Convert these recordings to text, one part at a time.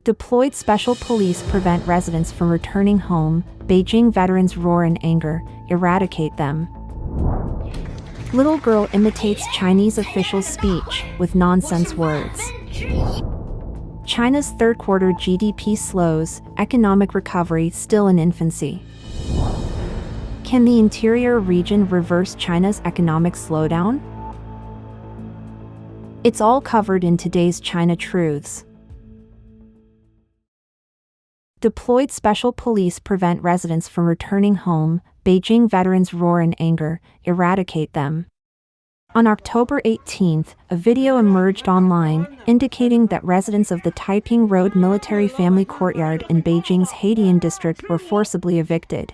Deployed special police prevent residents from returning home. Beijing veterans roar in anger. Eradicate them. Little girl imitates Chinese official's speech with nonsense words. China's third quarter GDP slows, economic recovery still in infancy. Can the interior region reverse China's economic slowdown? It's all covered in today's China Truths. Deployed special police prevent residents from returning home. Beijing veterans roar in anger. Eradicate them. On October 18th, a video emerged online indicating that residents of the Taiping Road military family courtyard in Beijing's Haidian district were forcibly evicted.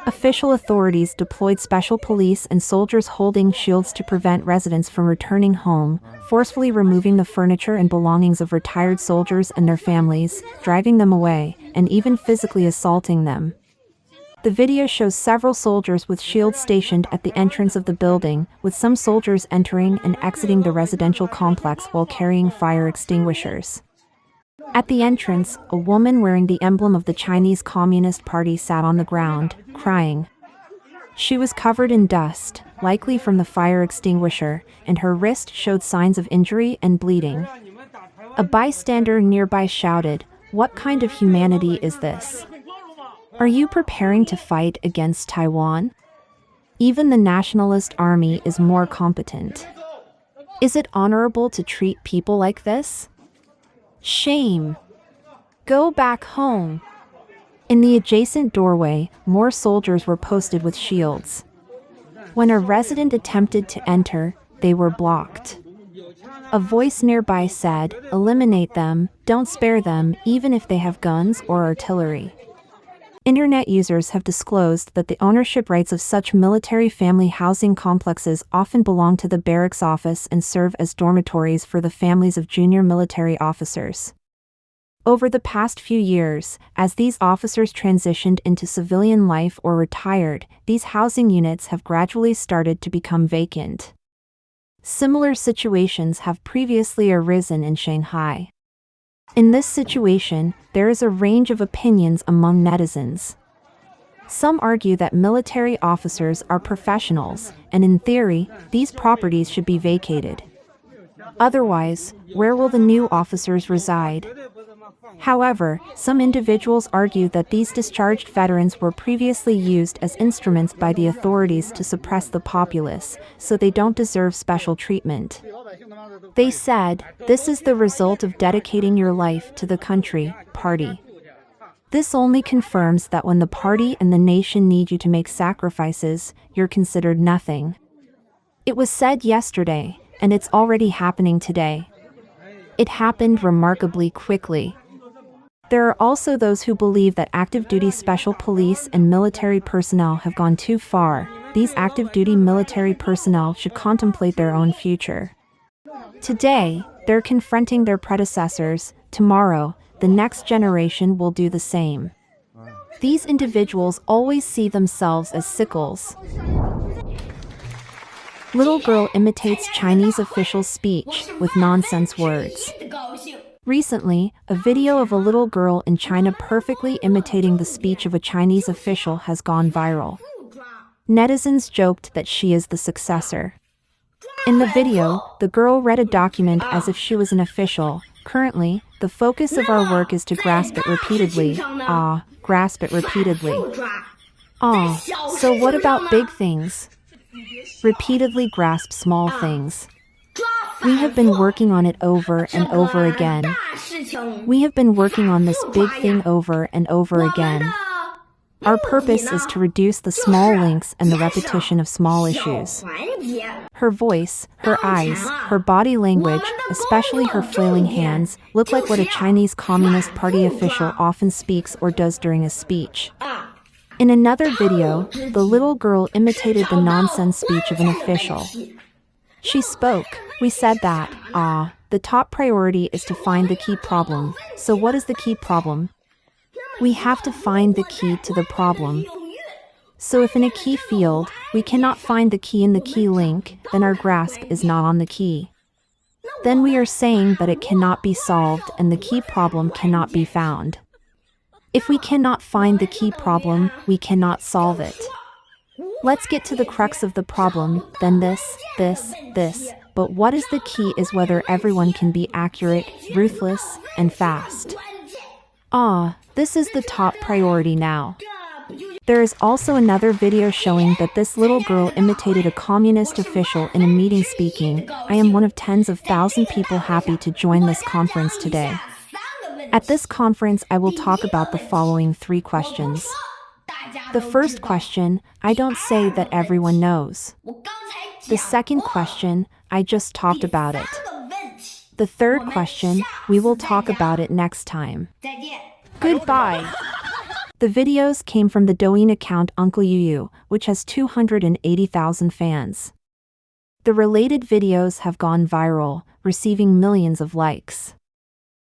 Official authorities deployed special police and soldiers holding shields to prevent residents from returning home, forcefully removing the furniture and belongings of retired soldiers and their families, driving them away, and even physically assaulting them. The video shows several soldiers with shields stationed at the entrance of the building, with some soldiers entering and exiting the residential complex while carrying fire extinguishers. At the entrance, a woman wearing the emblem of the Chinese Communist Party sat on the ground, crying. She was covered in dust, likely from the fire extinguisher, and her wrist showed signs of injury and bleeding. A bystander nearby shouted, "What kind of humanity is this? Are you preparing to fight against Taiwan? Even the nationalist army is more competent. Is it honorable to treat people like this? Shame. Go back home." In the adjacent doorway, more soldiers were posted with shields. When a resident attempted to enter, they were blocked. A voice nearby said, "Eliminate them, don't spare them, even if they have guns or artillery." Internet users have disclosed that the ownership rights of such military family housing complexes often belong to the barracks office and serve as dormitories for the families of junior military officers. Over the past few years, as these officers transitioned into civilian life or retired, these housing units have gradually started to become vacant. Similar situations have previously arisen in Shanghai. In this situation, there is a range of opinions among netizens. Some argue that military officers are professionals, and in theory, these properties should be vacated. Otherwise, where will the new officers reside? However, some individuals argue that these discharged veterans were previously used as instruments by the authorities to suppress the populace, so they don't deserve special treatment. They said, "This is the result of dedicating your life to the country, party." This only confirms that when the party and the nation need you to make sacrifices, you're considered nothing. It was said yesterday, and it's already happening today. It happened remarkably quickly. There are also those who believe that active-duty special police and military personnel have gone too far. These active-duty military personnel should contemplate their own future. Today, they're confronting their predecessors. Tomorrow, the next generation will do the same. These individuals always see themselves as sickles. Little girl imitates Chinese official's speech with nonsense words. Recently, a video of a little girl in China perfectly imitating the speech of a Chinese official has gone viral. Netizens joked that she is the successor. In the video, the girl read a document as if she was an official. Currently, the focus of our work is to grasp it repeatedly. Grasp it repeatedly. So what about big things? Repeatedly grasp small things. We have been working on it over and over again. We have been working on this big thing over and over again. Our purpose is to reduce the small links and the repetition of small issues. Her voice, her eyes, her body language, especially her flailing hands, look like what a Chinese Communist Party official often speaks or does during a speech. In another video, the little girl imitated the nonsense speech of an official. She spoke, "We said that, the top priority is to find the key problem." So what is the key problem? We have to find the key to the problem. So if in a key field, we cannot find the key in the key link, then our grasp is not on the key. then we are saying that it cannot be solved and the key problem cannot be found. If we cannot find the key problem, we cannot solve it. Let's get to the crux of the problem, then this. But what is the key is whether everyone can be accurate, ruthless, and fast. This is the top priority now. There is also another video showing that this little girl imitated a communist official in a meeting speaking. I am one of tens of thousands of people happy to join this conference today. At this conference, I will talk about the following 3 questions. The first question, I don't say that everyone knows. The second question, I just talked about it. The third question, we will talk about it next time. Goodbye. The videos came from the Douyin account Uncle Yu, which has 280,000 fans. The related videos have gone viral, receiving millions of likes.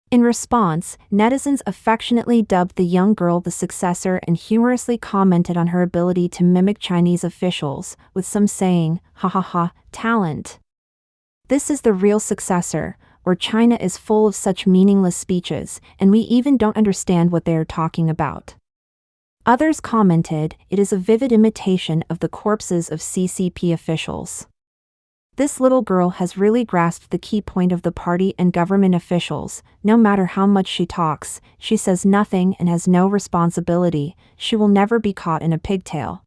In response, netizens affectionately dubbed the young girl the successor and humorously commented on her ability to mimic Chinese officials, with some saying, "Ha ha ha, talent. This is the real successor," or China is full of such meaningless speeches, and we even don't understand what they are talking about. Others commented, it is a vivid imitation of the corpses of CCP officials. This little girl has really grasped the key point of the party and government officials. No matter how much she talks, she says nothing and has no responsibility. She will never be caught in a pigtail.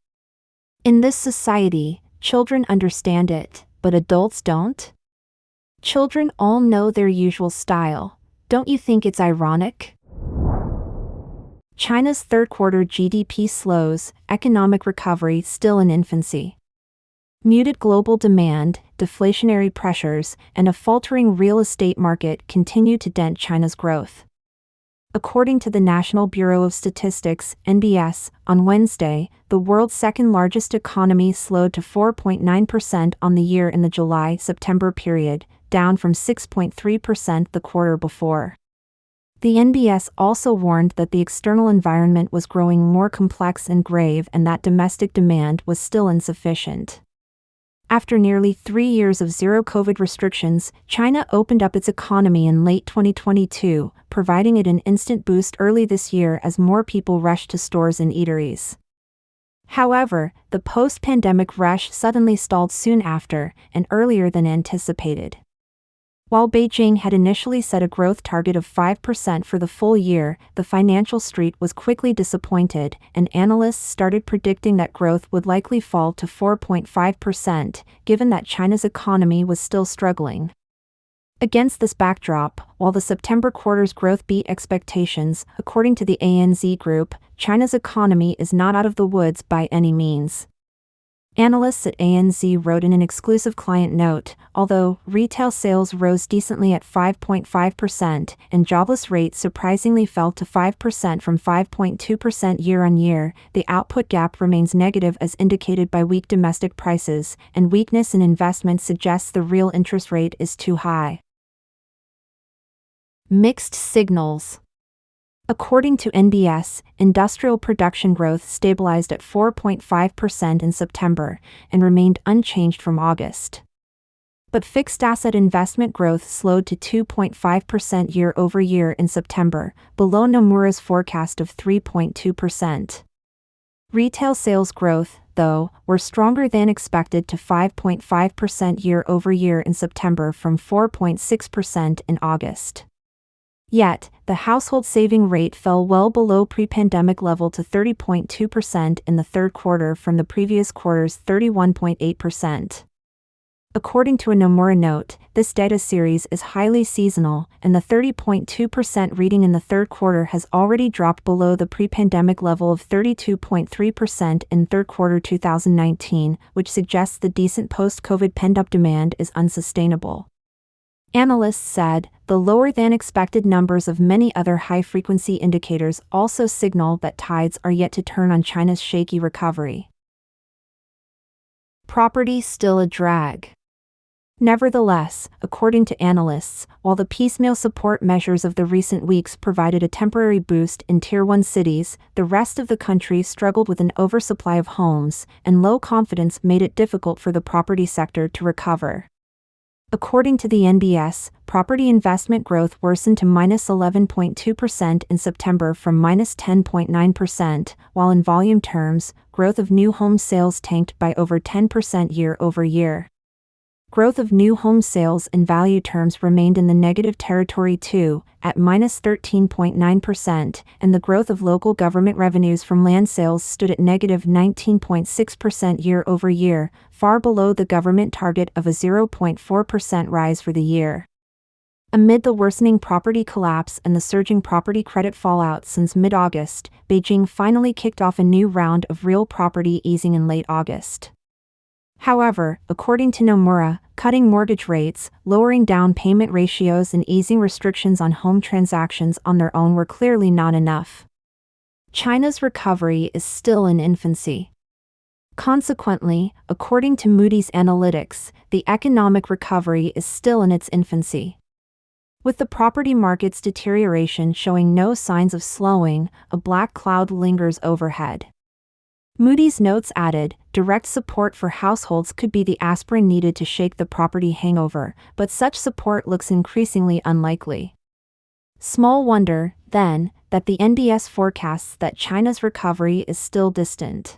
In this society, children understand it, but adults don't? Children all know their usual style. Don't you think it's ironic? China's third quarter GDP slows, economic recovery still in infancy. Muted global demand, deflationary pressures, and a faltering real estate market continue to dent China's growth. According to the National Bureau of Statistics, NBS, on Wednesday, the world's second-largest economy slowed to 4.9% on the year in the July-September period, down from 6.3% the quarter before. The NBS also warned that the external environment was growing more complex and grave and that domestic demand was still insufficient. After nearly 3 years of zero-COVID restrictions, China opened up its economy in late 2022, providing it an instant boost early this year as more people rushed to stores and eateries. However, the post-pandemic rush suddenly stalled soon after, and earlier than anticipated. While Beijing had initially set a growth target of 5% for the full year, the financial street was quickly disappointed, and analysts started predicting that growth would likely fall to 4.5%, given that China's economy was still struggling. Against this backdrop, while the September quarter's growth beat expectations, according to the ANZ Group, China's economy is not out of the woods by any means. Analysts at ANZ wrote in an exclusive client note, although retail sales rose decently at 5.5% and jobless rate surprisingly fell to 5% from 5.2% year-on-year, the output gap remains negative as indicated by weak domestic prices, and weakness in investment suggests the real interest rate is too high. Mixed signals. According to NBS, industrial production growth stabilized at 4.5% in September and remained unchanged from August. But fixed asset investment growth slowed to 2.5% year-over-year in September, below Nomura's forecast of 3.2%. Retail sales growth, though, were stronger than expected to 5.5% year-over-year in September from 4.6% in August. Yet, the household saving rate fell well below pre-pandemic level to 30.2% in the third quarter from the previous quarter's 31.8%. According to a Nomura note, this data series is highly seasonal, and the 30.2% reading in the third quarter has already dropped below the pre-pandemic level of 32.3% in third quarter 2019, which suggests the decent post-COVID pent-up demand is unsustainable. Analysts said, the lower-than-expected numbers of many other high-frequency indicators also signal that tides are yet to turn on China's shaky recovery. Property still a drag. Nevertheless, according to analysts, while the piecemeal support measures of the recent weeks provided a temporary boost in Tier 1 cities, the rest of the country struggled with an oversupply of homes, and low confidence made it difficult for the property sector to recover. According to the NBS, property investment growth worsened to -11.2% in September from -10.9%, while in volume terms, growth of new home sales tanked by over 10% year-over-year. Growth of new home sales in value terms remained in the negative territory too, at -13.9%, and the growth of local government revenues from land sales stood at negative 19.6% year-over-year, far below the government target of a 0.4% rise for the year. Amid the worsening property collapse and the surging property credit fallout since mid-August, Beijing finally kicked off a new round of real property easing in late August. However, according to Nomura, cutting mortgage rates, lowering down payment ratios and easing restrictions on home transactions on their own were clearly not enough. China's recovery is still in infancy. Consequently, according to Moody's Analytics, the economic recovery is still in its infancy. With the property market's deterioration showing no signs of slowing, a black cloud lingers overhead. Moody's notes added, direct support for households could be the aspirin needed to shake the property hangover, but such support looks increasingly unlikely. Small wonder, then, that the NBS forecasts that China's recovery is still distant.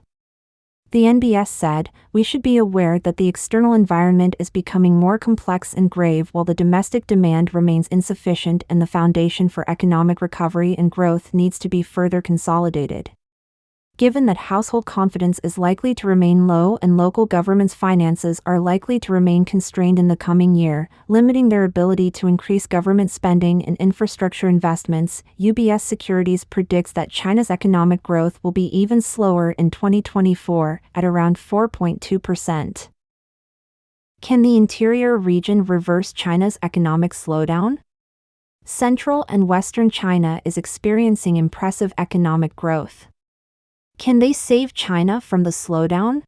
The NBS said, "We should be aware that the external environment is becoming more complex and grave while the domestic demand remains insufficient and the foundation for economic recovery and growth needs to be further consolidated." Given that household confidence is likely to remain low and local governments' finances are likely to remain constrained in the coming year, limiting their ability to increase government spending and infrastructure investments, UBS Securities predicts that China's economic growth will be even slower in 2024, at around 4.2%. Can the interior region reverse China's economic slowdown? Central and Western China is experiencing impressive economic growth. Can they save China from the slowdown?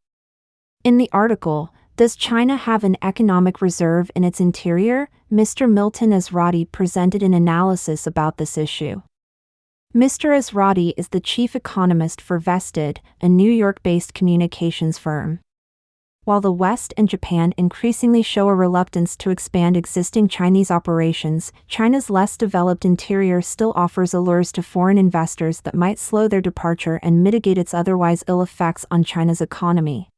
In the article, "Does China have an economic reserve in its interior?" Mr. Milton Ezrati presented an analysis about this issue. Mr. Ezrati is the chief economist for Vested, a New York-based communications firm. While the West and Japan increasingly show a reluctance to expand existing Chinese operations, China's less developed interior still offers allures to foreign investors that might slow their departure and mitigate its otherwise ill effects on China's economy.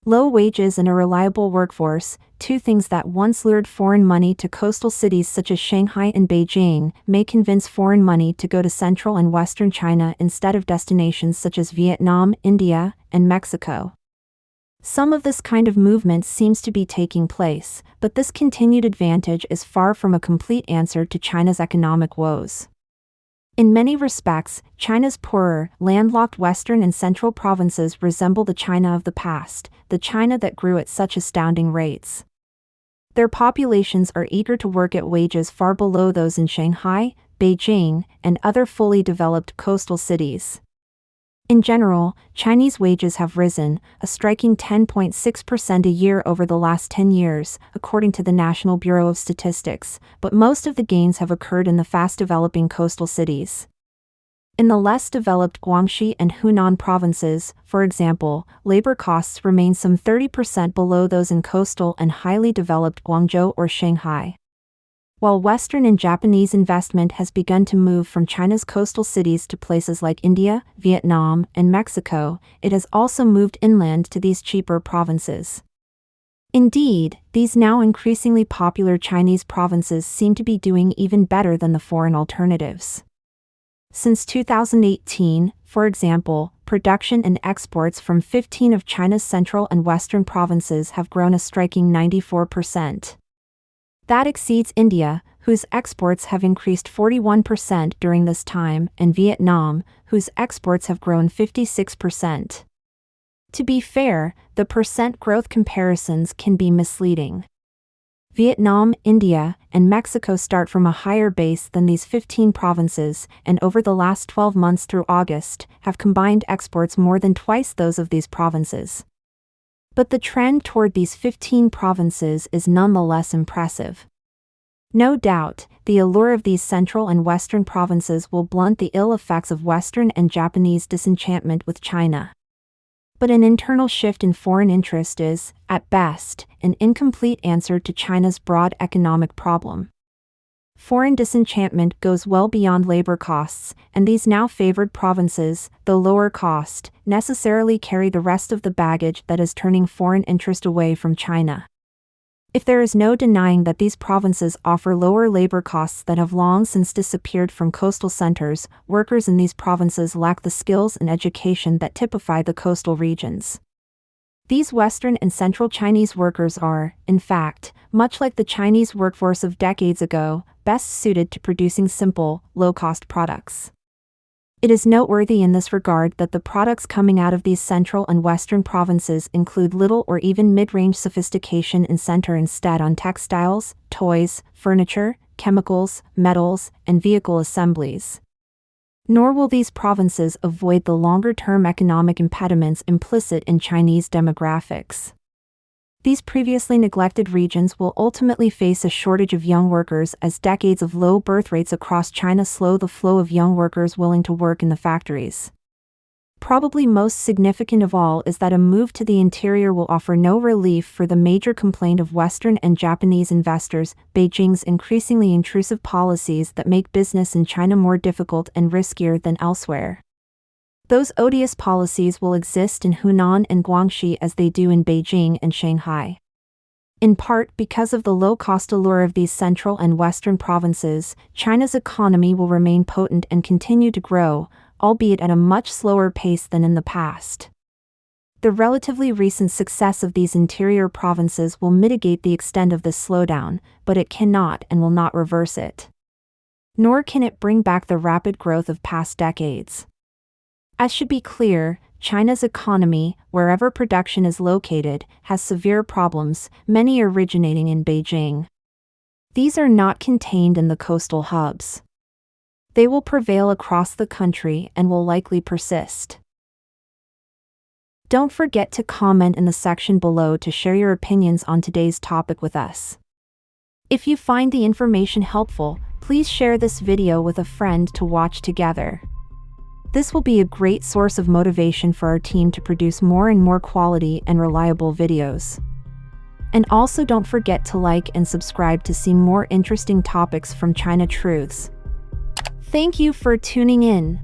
Low wages and a reliable workforce, two things that once lured foreign money to coastal cities such as Shanghai and Beijing, may convince foreign money to go to central and western China instead of destinations such as Vietnam, India, and Mexico. Some of this kind of movement seems to be taking place, but this continued advantage is far from a complete answer to China's economic woes. In many respects, China's poorer, landlocked western and central provinces resemble the China of the past, the China that grew at such astounding rates. Their populations are eager to work at wages far below those in Shanghai, Beijing, and other fully developed coastal cities. In general, Chinese wages have risen, a striking 10.6% a year over the last 10 years, according to the National Bureau of Statistics, but most of the gains have occurred in the fast-developing coastal cities. In the less developed Guangxi and Hunan provinces, for example, labor costs remain some 30% below those in coastal and highly developed Guangzhou or Shanghai. While Western and Japanese investment has begun to move from China's coastal cities to places like India, Vietnam, and Mexico, it has also moved inland to these cheaper provinces. Indeed, these now increasingly popular Chinese provinces seem to be doing even better than the foreign alternatives. Since 2018, for example, production and exports from 15 of China's central and western provinces have grown a striking 94%. That exceeds India, whose exports have increased 41% during this time, and Vietnam, whose exports have grown 56%. To be fair, the percent growth comparisons can be misleading. Vietnam, India, and Mexico start from a higher base than these 15 provinces, and over the last 12 months through August, have combined exports more than twice those of these provinces. But the trend toward these 15 provinces is nonetheless impressive. No doubt, the allure of these central and western provinces will blunt the ill effects of Western and Japanese disenchantment with China. But an internal shift in foreign interest is, at best, an incomplete answer to China's broad economic problem. Foreign disenchantment goes well beyond labor costs, and these now favored provinces, though lower cost, necessarily carry the rest of the baggage that is turning foreign interest away from China. If there is no denying that these provinces offer lower labor costs that have long since disappeared from coastal centers, workers in these provinces lack the skills and education that typify the coastal regions. These Western and Central Chinese workers are, in fact, much like the Chinese workforce of decades ago, best suited to producing simple, low-cost products. It is noteworthy in this regard that the products coming out of these central and western provinces include little or even mid-range sophistication and center instead on textiles, toys, furniture, chemicals, metals, and vehicle assemblies. Nor will these provinces avoid the longer-term economic impediments implicit in Chinese demographics. These previously neglected regions will ultimately face a shortage of young workers as decades of low birth rates across China slow the flow of young workers willing to work in the factories. Probably most significant of all is that a move to the interior will offer no relief for the major complaint of Western and Japanese investors, Beijing's increasingly intrusive policies that make business in China more difficult and riskier than elsewhere. Those odious policies will exist in Hunan and Guangxi as they do in Beijing and Shanghai. In part because of the low-cost allure of these central and western provinces, China's economy will remain potent and continue to grow, albeit at a much slower pace than in the past. The relatively recent success of these interior provinces will mitigate the extent of this slowdown, but it cannot and will not reverse it. Nor can it bring back the rapid growth of past decades. As should be clear, China's economy, wherever production is located, has severe problems, many originating in Beijing. These are not contained in the coastal hubs. They will prevail across the country and will likely persist. Don't forget to comment in the section below to share your opinions on today's topic with us. If you find the information helpful, please share this video with a friend to watch together. This will be a great source of motivation for our team to produce more and more quality and reliable videos. And also don't forget to like and subscribe to see more interesting topics from China Truths. Thank you for tuning in.